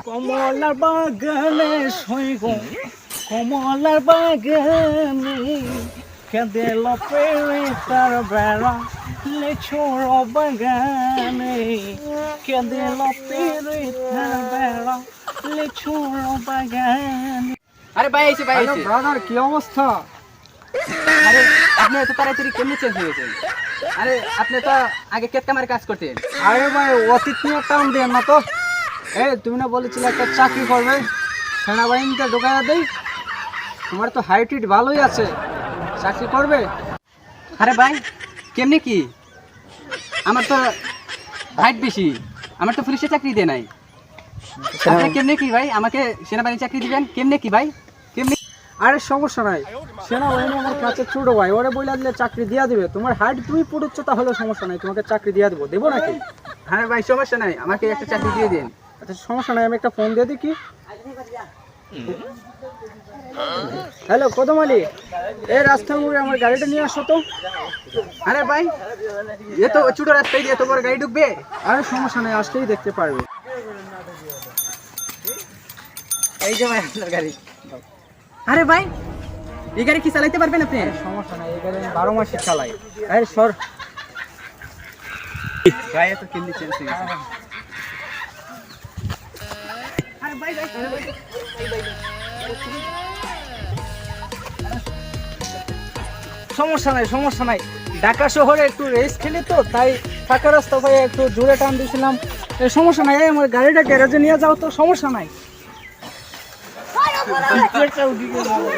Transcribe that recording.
কমলার বাগানে সইগ কমলার বাগানে কেঁদে লপেরে তার বেড়া লেছোর বাগানে কেঁদে লপেরে তার বেড়া লেছোর বাগানে। আরে ভাই এসে ভাই এসে ব্রাদার কি অবস্থা? আরে আপনি এত তাড়াতাড়ি কেমনে চেঞ্জ হয়ে গেছেন? আরে আপনি তো আগে কেট কামারে কাজ করতেন। আরে ভাই অতীত নিয়ে টান দেন না তো। তুমি না বলেছিলে একটা চাকরি করবে, সেনাবাহিনীতে ঢোকায়া দেই। তোমার তো হাইট হিট ভালোই আছে, চাকরি করবে? আরে ভাই কেমনে কি, আমার তো হাইট বেশি, আমার তো পুলিশে চাকরি দেয় নাই। আপনি কেমনে কি ভাই আমাকে সেনাবাহিনী চাকরি দিবেন? কেমনে কি ভাই কেমনে? আরে সমস্যা নাই, সেনাবাহিনী আমার কাছে ছোট ভাই, ওরে বইলা দিলে চাকরি দিয়া দিবে। তোমার হাইট তুমি পুরোচ্ছ তাহলে সমস্যা নাই, তোমাকে চাকরি দিয়া দেবো। দেবো নাকি? হ্যাঁ ভাই সমস্যা নাই, আমাকে একটা চাকরি দিয়ে দিন। আচ্ছা সমস্যা নাই, আমি একটা ফোন দিয়ে দিই কি। হ্যালো কদম আলী, এই রাস্তা মোড়ে আমার গাড়িটা নিয়ে আসো তো। আরে ভাই এ তো ছোট রাস্তায় দিয়ে এত বড় গাড়ি ঢুকবে? আরে সমস্যা নাই, আসলেই দেখতে পারবে। এই যে ভাই আপনার গাড়ি। আরে ভাই এই গাড়ি কি চালাইতে পারবেন আপনি? সমস্যা নাই, এই গাড়ি আমি 12 মাসই চালাই। আরে সর ভাই এত কেমনি চেঞ্জ হয়ে গেছে? আরে ভাই ভাই সমস্যা নাই, সমস্যা নাই। ঢাকা শহরে একটু রেস খেলি তো, তাই ফাঁকা রাস্তা পাই একটু জোরে টান দিয়েছিলাম। সমস্যা নাই, আমার গাড়িটা গ্যারেজে নিয়ে যাও তো, সমস্যা নাই।